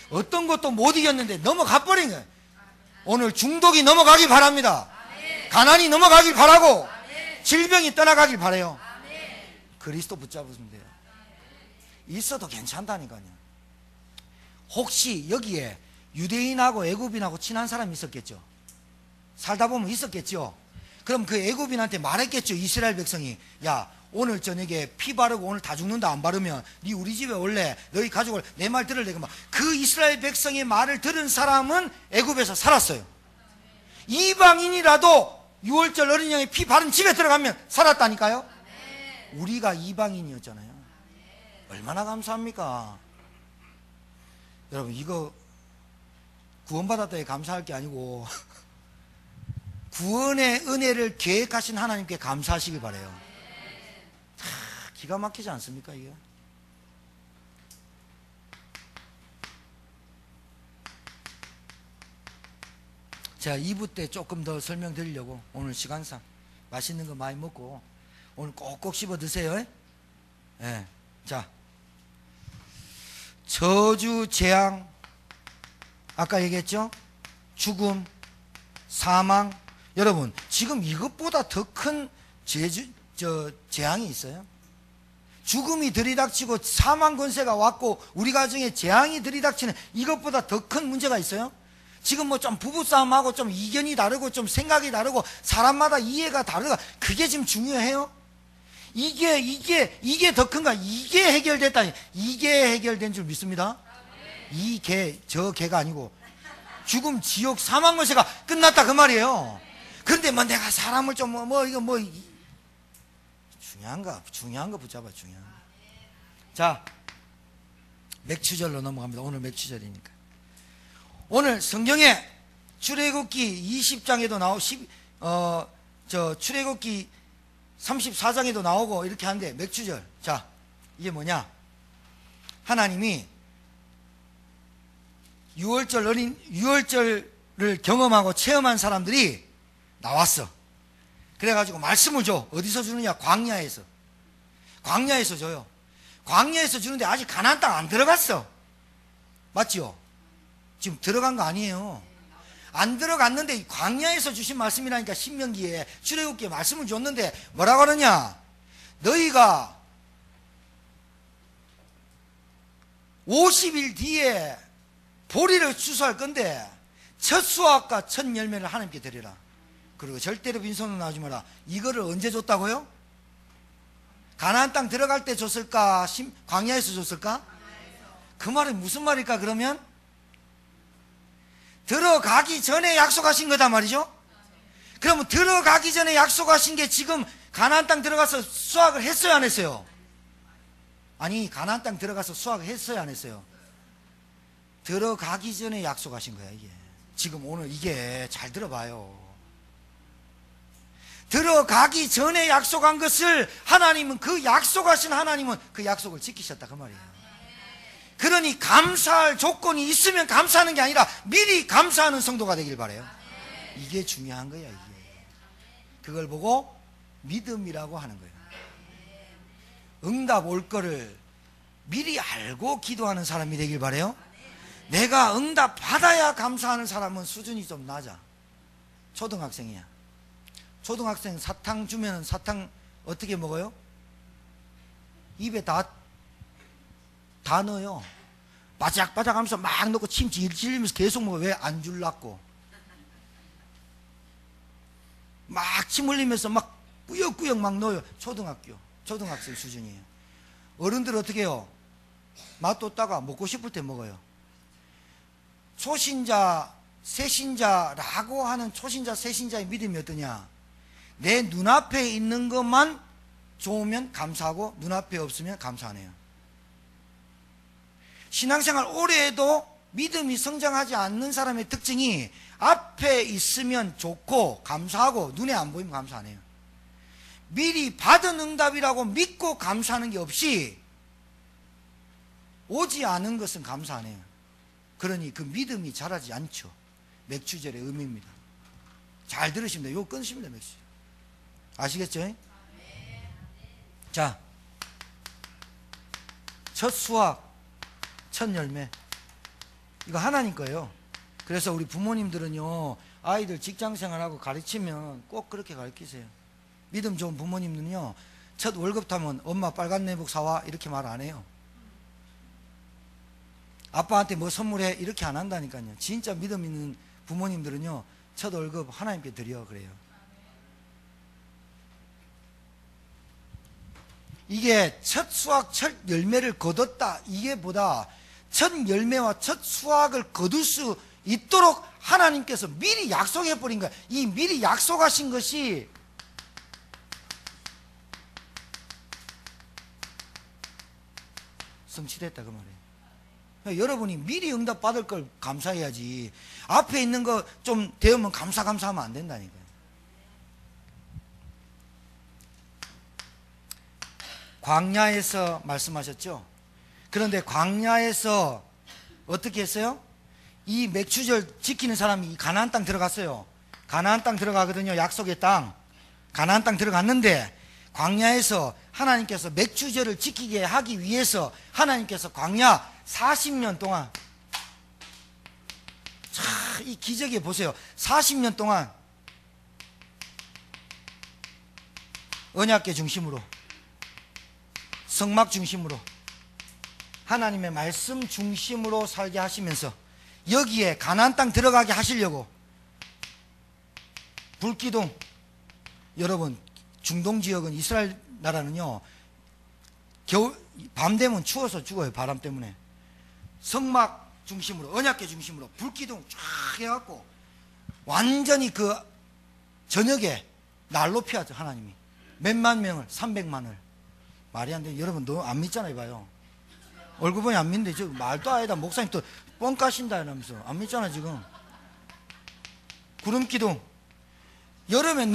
어떤 것도 못 이겼는데 넘어가 버린 거예요. 오늘 중독이 넘어가길 바랍니다. 가난이 넘어가길 바라고, 질병이 떠나가길 바라요. 그리스도 붙잡으면 돼요. 있어도 괜찮다니까요. 혹시 여기에 유대인하고 애굽인하고 친한 사람이 있었겠죠? 살다 보면 있었겠죠? 그럼 그 애굽인한테 말했겠죠? 이스라엘 백성이, 야, 오늘 저녁에 피 바르고 오늘 다 죽는다. 안 바르면 네 우리 집에 올래. 너희 가족을 내 말 들을래. 그 이스라엘 백성의 말을 들은 사람은 애굽에서 살았어요. 이방인이라도 6월절 어린 양의 피 바른 집에 들어가면 살았다니까요. 우리가 이방인이었잖아요. 얼마나 감사합니까? 여러분, 이거 구원받았다에 감사할 게 아니고 구원의 은혜를 계획하신 하나님께 감사하시기 바라요. 기가 막히지 않습니까, 이게? 제가 2부 때 조금 더 설명드리려고, 오늘 시간상 맛있는 거 많이 먹고 오늘 꼭꼭 씹어 드세요. 예. 자, 저주, 재앙, 아까 얘기했죠? 죽음, 사망. 여러분, 지금 이것보다 더 큰 재앙이 있어요? 죽음이 들이닥치고 사망 권세가 왔고 우리 가정에 재앙이 들이닥치는 이것보다 더 큰 문제가 있어요? 지금 뭐 좀 부부싸움하고 좀 이견이 다르고 좀 생각이 다르고 사람마다 이해가 다르다. 그게 지금 중요해요? 이게 더 큰가? 이게 해결됐다. 이게 해결된 줄 믿습니다. 저 개가 아니고 죽음, 지옥, 사망 권세가 끝났다 그 말이에요. 그런데 뭐 내가 사람을 좀 중요한 거 붙잡아. 중요한 거. 자, 맥추절로 넘어갑니다. 오늘 맥추절이니까. 오늘 성경에 출애굽기 20장에도 출애굽기 34장에도 나오고 이렇게 하는데, 맥추절. 자, 이게 뭐냐? 하나님이 6월절을 경험하고 체험한 사람들이 나왔어. 그래가지고 말씀을 줘. 어디서 주느냐? 광야에서. 광야에서 줘요. 광야에서 주는데 아직 가나안 땅 안 들어갔어. 맞죠? 지금 들어간 거 아니에요. 안 들어갔는데 광야에서 주신 말씀이라니까. 신명기에 출애굽기에 말씀을 줬는데 뭐라고 하느냐? 너희가 50일 뒤에 보리를 추수할 건데 첫 수확과 첫 열매를 하나님께 드리라. 그리고 절대로 빈손으로 나오지 마라. 이거를 언제 줬다고요? 가나안 땅 들어갈 때 줬을까? 광야에서 줬을까? 그 말은 무슨 말일까? 그러면 들어가기 전에 약속하신 거다 말이죠. 그러면 들어가기 전에 약속하신 게 지금 가나안 땅 들어가서 수확을 했어요, 안 했어요? 아니, 가나안 땅 들어가서 수확을 했어요, 안 했어요? 들어가기 전에 약속하신 거야, 이게. 지금 오늘 이게 잘 들어봐요. 들어가기 전에 약속한 것을 하나님은 그 약속하신 하나님은 그 약속을 지키셨다 그 말이에요. 그러니 감사할 조건이 있으면 감사하는 게 아니라 미리 감사하는 성도가 되길 바라요. 이게 중요한 거야. 이게 그걸 보고 믿음이라고 하는 거예요. 응답 올 거를 미리 알고 기도하는 사람이 되길 바라요. 내가 응답 받아야 감사하는 사람은 수준이 좀 낮아. 초등학생이야. 초등학생 사탕 주면 사탕 어떻게 먹어요? 입에 다 넣어요. 바짝바짝 하면서 막 넣고 침 질질리면서 계속 먹어요. 왜? 안 줄라고. 막 침 흘리면서 막 꾸역꾸역 막 넣어요. 초등학생 수준이에요. 어른들 어떻게 해요? 맛뒀다가 먹고 싶을 때 먹어요. 초신자, 새신자라고 하는 초신자, 새신자의 믿음이 어떠냐? 내 눈앞에 있는 것만 좋으면 감사하고 눈앞에 없으면 감사 안 해요. 신앙생활 오래 해도 믿음이 성장하지 않는 사람의 특징이 앞에 있으면 좋고 감사하고 눈에 안 보이면 감사 안 해요. 미리 받은 응답이라고 믿고 감사하는 게 없이 오지 않은 것은 감사 안 해요. 그러니 그 믿음이 자라지 않죠. 맥주절의 의미입니다. 잘 들으시면 돼요. 이거 끊으시면 돼요. 맥주절. 아시겠죠? 자, 첫 수확, 첫 열매. 이거 하나님 거예요. 그래서 우리 부모님들은요, 아이들 직장생활하고 가르치면 꼭 그렇게 가르치세요. 믿음 좋은 부모님들은요, 첫 월급 타면 엄마 빨간 내복 사와 이렇게 말 안 해요. 아빠한테 뭐 선물해 이렇게 안 한다니까요. 진짜 믿음 있는 부모님들은요, 첫 월급 하나님께 드려 그래요. 이게 첫 수확, 첫 열매를 거뒀다 이게 보다 첫 열매와 첫 수확을 거둘 수 있도록 하나님께서 미리 약속해 버린 거야. 이 미리 약속하신 것이 성취됐다 그 말이에요. 여러분이 미리 응답 받을 걸 감사해야지 앞에 있는 거 좀 되면 감사하면 안 된다니까요. 광야에서 말씀하셨죠. 그런데 광야에서 어떻게 했어요? 이 맥추절 지키는 사람이 가나안 땅 들어갔어요. 가나안 땅 들어가거든요. 약속의 땅. 가나안 땅 들어갔는데 광야에서 하나님께서 맥추절을 지키게 하기 위해서 하나님께서 광야 40년 동안, 자, 이 기적에 보세요. 40년 동안 언약궤 중심으로, 성막 중심으로, 하나님의 말씀 중심으로 살게 하시면서 여기에 가나안 땅 들어가게 하시려고 불기둥, 여러분 중동 지역은 이스라엘 나라는요 겨울 밤 되면 추워서 죽어요. 바람 때문에. 성막 중심으로, 언약궤 중심으로 불기둥 쫙 해갖고 완전히 그 저녁에 날로 피하죠. 하나님이 몇만 명을, 300만을. 말이 안 돼. 여러분 너 안 믿잖아요. 봐요. 얼굴 보니 안 믿는데 저 말도 아니다. 목사님 또 뻥 까신다 이러면서 안 믿잖아. 지금 구름 기둥. 여름에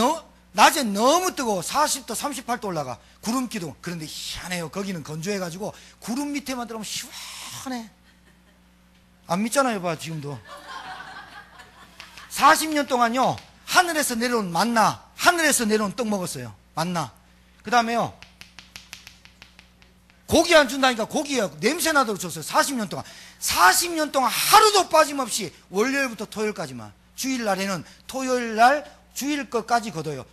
낮에 너무 뜨거워. 40도 38도 올라가 구름 기둥. 그런데 희한해요. 거기는 건조해가지고 구름 밑에만 들어가면 시원해. 안 믿잖아요. 봐 지금도 40년 동안요 하늘에서 내려온 만나, 하늘에서 내려온 떡 먹었어요. 만나. 그 다음에요 고기 안 준다니까 고기에 냄새 나도록 줬어요. 40년 동안. 40년 동안 하루도 빠짐없이 월요일부터 토요일까지만. 주일날에는 토요일날 주일 것까지 거둬요.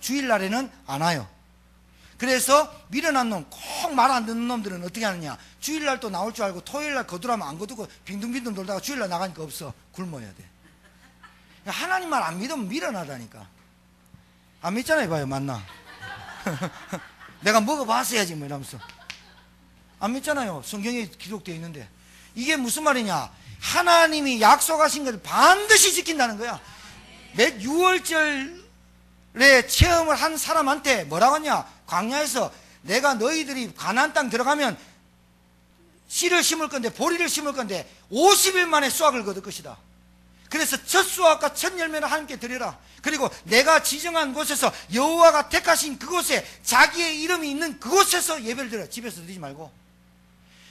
주일날에는 안 와요. 그래서 미련한 놈, 꼭 말 안 듣는 놈들은 어떻게 하느냐, 주일날 또 나올 줄 알고 토요일날 거두라면 안 거두고 빙둥빙둥 돌다가 주일날 나가니까 없어. 굶어야 돼. 하나님 말 안 믿으면 미련하다니까. 안 믿잖아요. 봐요. 만나. 내가 먹어봤어야지 뭐 이러면서. 안 믿잖아요. 성경에 기록되어 있는데. 이게 무슨 말이냐, 하나님이 약속하신 것을 반드시 지킨다는 거야. 매 6월절에 체험을 한 사람한테 뭐라고 하냐, 광야에서 내가 너희들이 가나안 땅 들어가면 씨를 심을 건데, 보리를 심을 건데 50일 만에 수확을 거둘 것이다. 그래서 첫 수확과 첫 열매를 하나님께 드려라. 그리고 내가 지정한 곳에서 여호와가 택하신 그곳에 자기의 이름이 있는 그곳에서 예배를 드려. 집에서 드리지 말고.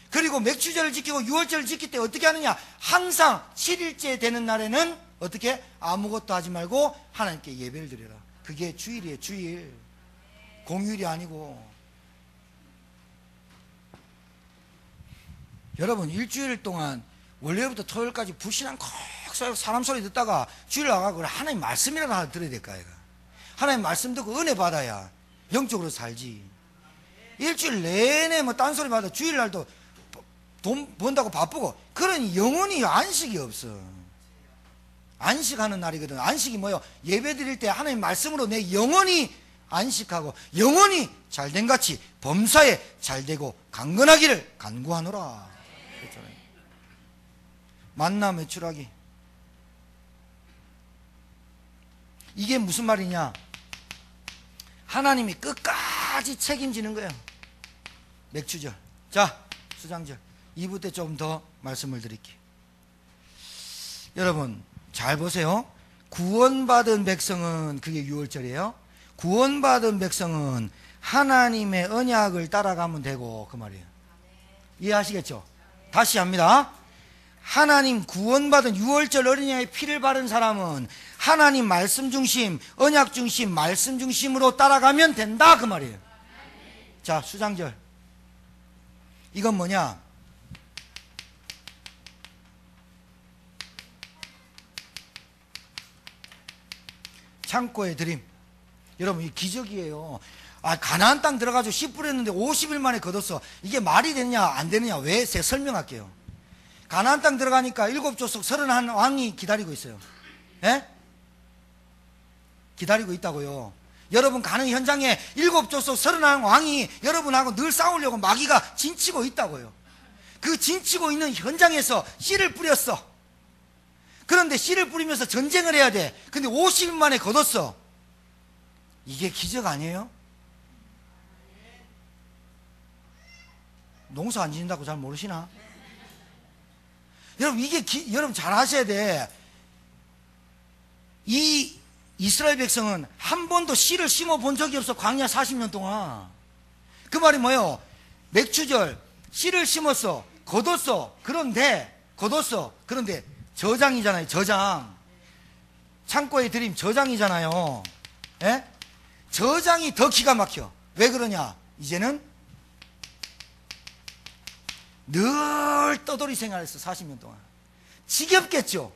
그리고 맥주절을 지키고 유월절을 지킬 때 어떻게 하느냐? 항상 7일째 되는 날에는 어떻게? 아무것도 하지 말고 하나님께 예배를 드려라. 그게 주일이에요. 주일. 공휴일이 아니고. 여러분, 일주일 동안 월요일부터 토요일까지 불신앙 콕 사람 소리 듣다가 주일 나가고 하나님 말씀이라도 하나 들어야 될까? 하나님 말씀 듣고 은혜 받아야 영적으로 살지. 일주일 내내 뭐 딴소리 받아 주일날도 돈 번다고 바쁘고, 그러니 영원히 안식이 없어. 안식하는 날이거든. 안식이 뭐요? 예배 드릴 때 하나님 말씀으로 내 영원히 안식하고 영원히 잘된 같이 범사에 잘되고 강건하기를 간구하노라. 그렇잖아요. 만나 매출하기. 이게 무슨 말이냐? 하나님이 끝까지 책임지는 거예요. 맥주절. 자, 수장절. 2부 때 좀 더 말씀을 드릴게요. 여러분 잘 보세요. 구원받은 백성은, 그게 6월절이에요. 구원받은 백성은 하나님의 언약을 따라가면 되고, 그 말이에요. 이해하시겠죠? 다시 합니다. 하나님 구원받은 6월절 어린 양의 피를 바른 사람은 하나님 말씀 중심, 언약 중심, 말씀 중심으로 따라가면 된다, 그 말이에요. 자, 수장절. 이건 뭐냐? 창고의 드림. 여러분, 이 기적이에요. 가나안 땅 들어가지고 씨 뿌렸는데 50일 만에 거뒀어. 이게 말이 되느냐 안 되느냐? 왜? 제가 설명할게요. 가나안 땅 들어가니까 7족속 31왕이 기다리고 있어요. 예? 기다리고 있다고요. 여러분 가는 현장에 7족속 31왕이 여러분하고 늘 싸우려고 마귀가 진치고 있다고요. 그 진치고 있는 현장에서 씨를 뿌렸어. 그런데 씨를 뿌리면서 전쟁을 해야 돼. 근데 50일 만에 거뒀어. 이게 기적 아니에요? 농사 안 짓는다고 잘 모르시나? 여러분, 이게 여러분 잘 아셔야 돼. 이 이스라엘 백성은 한 번도 씨를 심어 본 적이 없어. 광야 40년 동안. 그 말이 뭐예요? 맥추절 씨를 심었어. 거뒀어. 그런데 저장이잖아요. 저장. 창고에 드림 저장이잖아요. 예? 저장이 더 기가 막혀. 왜 그러냐? 이제는 늘 떠돌이 생활했어. 40년 동안. 지겹겠죠?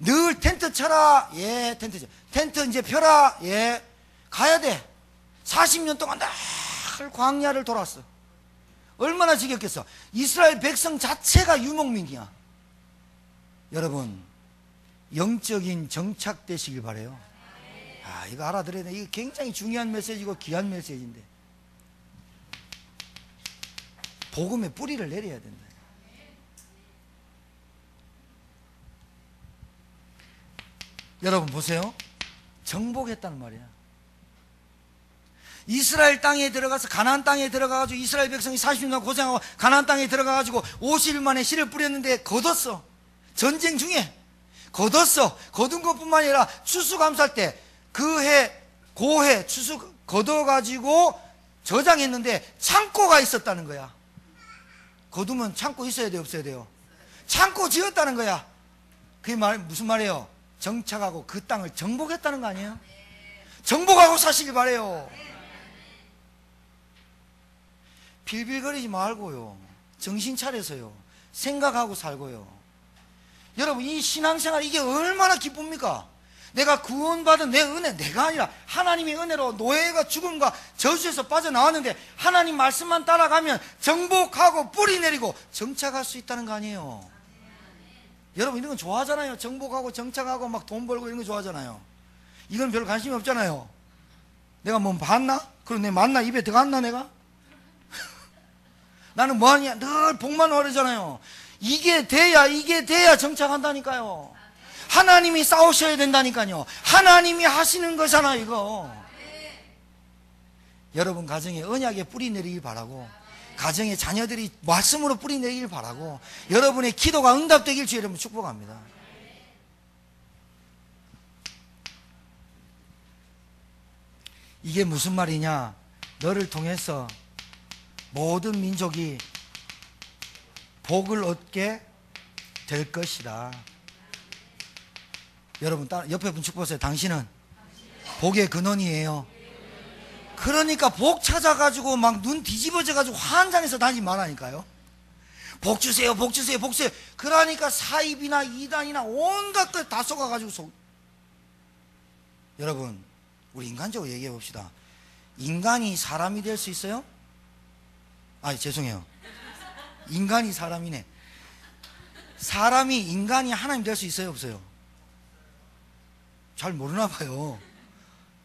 늘 텐트 쳐라. 예, 텐트 쳐. 텐트 이제 펴라. 예, 가야 돼. 40년 동안 늘 광야를 돌았어. 얼마나 지겹겠어. 이스라엘 백성 자체가 유목민이야. 여러분, 영적인 정착 되시길 바라요. 이거 알아들어야 돼. 이거 굉장히 중요한 메시지고 귀한 메시지인데, 복음의 뿌리를 내려야 된다. 여러분 보세요. 정복했다는 말이야. 이스라엘 땅에 들어가서 가나안 땅에 들어가가지고 이스라엘 백성이 40년 고생하고 가나안 땅에 들어가가지고 50일 만에 씨를 뿌렸는데 거뒀어. 전쟁 중에 거뒀어. 거둔 것뿐만 아니라 추수감사할 때 그 해 고해 추수 거둬가지고 저장했는데 창고가 있었다는 거야. 거두면 창고 있어야 돼요, 없어야 돼요? 창고 지었다는 거야. 그게 무슨 말이에요? 정착하고 그 땅을 정복했다는 거 아니에요? 정복하고 사시길 바래요. 빌빌거리지 말고요. 정신 차려서요. 생각하고 살고요. 여러분, 이 신앙생활 이게 얼마나 기쁩니까? 내가 구원받은 내 은혜, 내가 아니라 하나님의 은혜로 노예가 죽음과 저주에서 빠져나왔는데 하나님 말씀만 따라가면 정복하고 뿌리 내리고 정착할 수 있다는 거 아니에요? 여러분, 이런 거 좋아하잖아요. 정복하고 정착하고 막 돈 벌고 이런 거 좋아하잖아요. 이건 별로 관심이 없잖아요. 내가 뭐 봤나? 그럼 내 만나 입에 들어갔나 내가? 나는 뭐하냐? 늘 복만 오르잖아요. 이게 돼야 정착한다니까요. 하나님이 싸우셔야 된다니까요. 하나님이 하시는 거잖아 이거. 여러분 가정에 언약에 뿌리 내리길 바라고, 가정에 자녀들이 말씀으로 뿌리 내리길 바라고, 여러분의 기도가 응답되길 주의 이름으로 축복합니다. 이게 무슨 말이냐? 너를 통해서 모든 민족이 복을 얻게 될 것이다. 여러분, 옆에 분 축 보세요. 당신은 복의 근원이에요. 그러니까 복 찾아가지고 막 눈 뒤집어져가지고 환장해서 다니지 말라니까요. 복 주세요, 복 주세요, 복 주세요. 그러니까 사입이나 이단이나 온갖 것 다 쏘가가지고 여러분, 우리 인간적으로 얘기해 봅시다. 인간이 사람이 될 수 있어요? 아니, 죄송해요. 인간이 사람이네. 사람이 인간이 하나님 될 수 있어요, 없어요? 잘 모르나 봐요.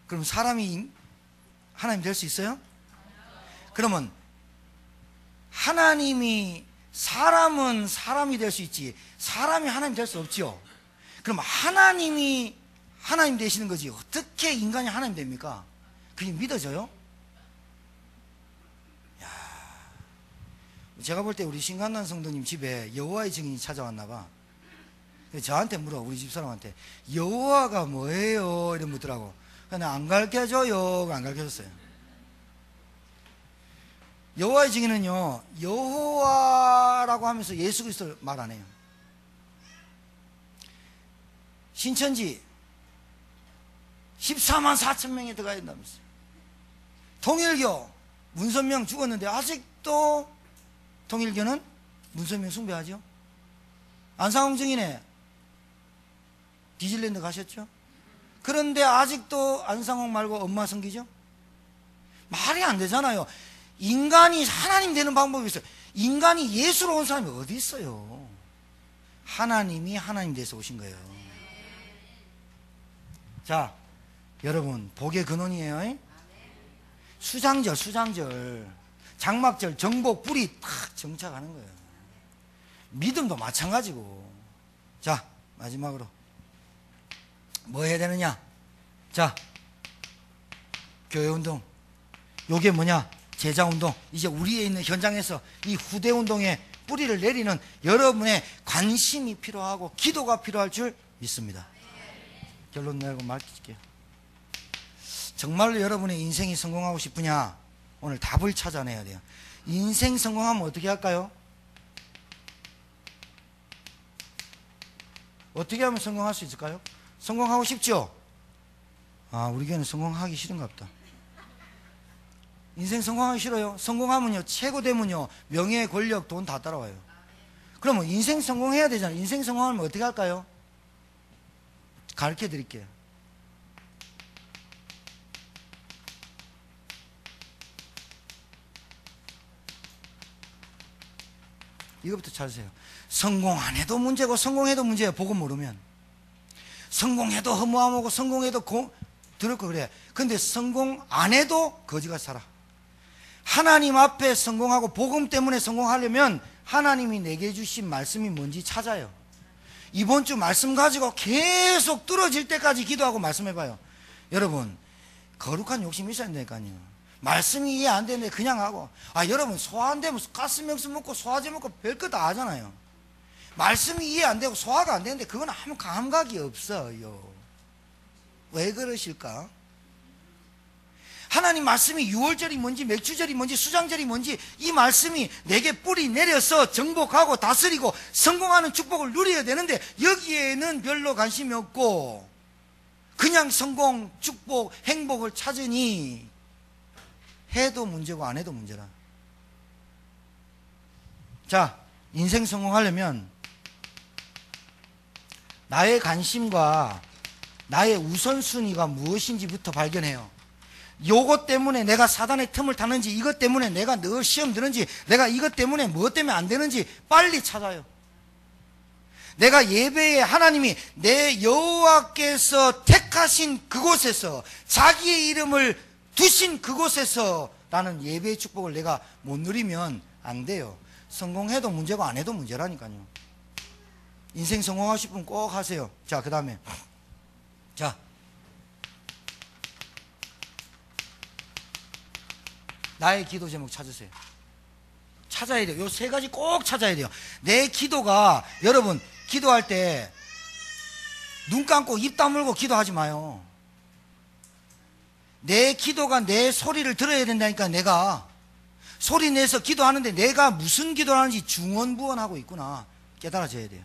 그럼 사람이 하나님 될 수 있어요? 그러면 사람은 사람이 될 수 있지 사람이 하나님 될 수 없죠. 그럼 하나님이 하나님 되시는 거지 어떻게 인간이 하나님 됩니까? 그게 믿어져요? 야, 제가 볼 때 우리 신간난 성도님 집에 여호와의 증인이 찾아왔나 봐. 저한테 물어, 우리 집사람한테. 여호와가 뭐예요? 이런 묻더라고. 근데 안 가르쳐줘요. 안 가르쳐줬어요. 여호와의 증인은요, 여호와라고 하면서 예수 그리스도를 말 안 해요. 신천지 14만 4천 명이 들어가야 된다면서요. 통일교 문선명 죽었는데 아직도 통일교는 문선명 숭배하죠. 안상홍 증인에 디즈랜드 가셨죠? 그런데 아직도 안상홍 말고 엄마 섬기죠? 말이 안 되잖아요. 인간이 하나님 되는 방법이 있어요. 인간이 예수로 온 사람이 어디 있어요? 하나님이 하나님 돼서 오신 거예요. 자, 여러분, 복의 근원이에요. 수장절, 장막절, 정복, 불이 탁 정착하는 거예요. 믿음도 마찬가지고. 자, 마지막으로 뭐 해야 되느냐? 자, 교회운동. 요게 뭐냐? 제자운동. 이제 우리에 있는 현장에서 이 후대운동에 뿌리를 내리는 여러분의 관심이 필요하고 기도가 필요할 줄 믿습니다. 결론 내고 말할게요. 정말로 여러분의 인생이 성공하고 싶으냐? 오늘 답을 찾아내야 돼요. 인생 성공하면 어떻게 할까요? 어떻게 하면 성공할 수 있을까요? 성공하고 싶죠? 아, 우리 교회는 성공하기 싫은가 보다. 인생 성공하기 싫어요? 성공하면요, 최고 되면요, 명예, 권력, 돈 다 따라와요. 그러면 인생 성공해야 되잖아요. 인생 성공하면 어떻게 할까요? 가르쳐 드릴게요. 이것부터 찾으세요. 성공 안 해도 문제고 성공해도 문제예요. 복음 모르면. 성공해도 허무함하고 성공해도 들을 거 그래. 근데 성공 안 해도 거지같이 살아. 하나님 앞에 성공하고 복음 때문에 성공하려면 하나님이 내게 주신 말씀이 뭔지 찾아요. 이번 주 말씀 가지고 계속 뚫어질 때까지 기도하고 말씀해봐요. 여러분, 거룩한 욕심이 있어야 된다니까요. 말씀이 이해 안 되는데 그냥 하고. 아, 여러분, 소화 안 되면 가스명수 먹고 소화제 먹고 별거 다 하잖아요. 말씀이 이해 안 되고 소화가 안 되는데 그건 아무 감각이 없어요. 왜 그러실까? 하나님 말씀이 유월절이 뭔지 맥주절이 뭔지 수장절이 뭔지 이 말씀이 내게 뿌리 내려서 정복하고 다스리고 성공하는 축복을 누려야 되는데 여기에는 별로 관심이 없고 그냥 성공, 축복, 행복을 찾으니 해도 문제고 안 해도 문제라. 자, 인생 성공하려면 나의 관심과 나의 우선순위가 무엇인지부터 발견해요. 요것 때문에 내가 사단의 틈을 타는지, 이것 때문에 내가 늘 시험 드는지, 내가 이것 때문에 무엇 때문에 안 되는지 빨리 찾아요. 내가 예배에 하나님이 내 여호와께서 택하신 그곳에서 자기의 이름을 두신 그곳에서 나는 예배의 축복을 내가 못 누리면 안 돼요. 성공해도 문제고 안 해도 문제라니까요. 인생 성공하고 싶으면 꼭 하세요. 자, 그 다음에 자, 나의 기도 제목 찾으세요. 찾아야 돼요. 요 세 가지 꼭 찾아야 돼요. 내 기도가, 여러분 기도할 때 눈 감고 입 다물고 기도하지 마요. 내 기도가 내 소리를 들어야 된다니까. 내가 소리 내서 기도하는데 내가 무슨 기도를 하는지 중언부언하고 있구나 깨달아져야 돼요.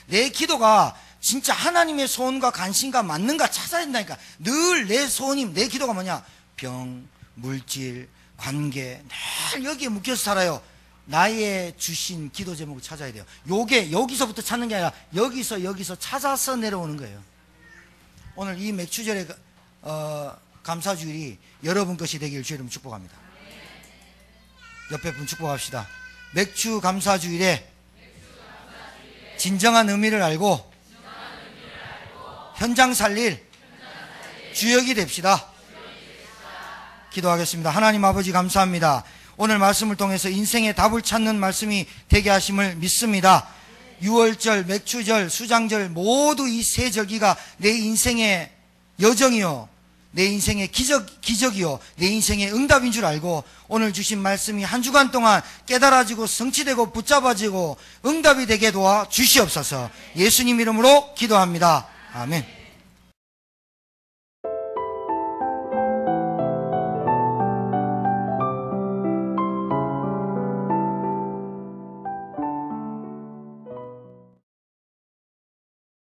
내 기도가 진짜 하나님의 소원과 관심과 맞는가 찾아야 된다니까. 늘 내 소원이, 내 기도가 뭐냐? 병, 물질, 관계, 늘 여기에 묶여서 살아요. 나의 주신 기도 제목을 찾아야 돼요. 요게 여기서부터 찾는 게 아니라 여기서 찾아서 내려오는 거예요. 오늘 이 맥추절의 감사주일이 여러분 것이 되길 주의 이름으로 축복합니다. 옆에 분 축복합시다. 맥주 감사주일에 진정한 의미를 알고 현장 살릴 주역이 됩시다. 기도하겠습니다. 하나님 아버지 감사합니다. 오늘 말씀을 통해서 인생의 답을 찾는 말씀이 되게 하심을 믿습니다. 6월절, 맥추절, 수장절 모두 이 세 절기가 내 인생의 여정이요, 내 인생의 기적이요, 내 인생의 응답인 줄 알고 오늘 주신 말씀이 한 주간 동안 깨달아지고 성취되고 붙잡아지고 응답이 되게 도와 주시옵소서. 예수님 이름으로 기도합니다. 아멘.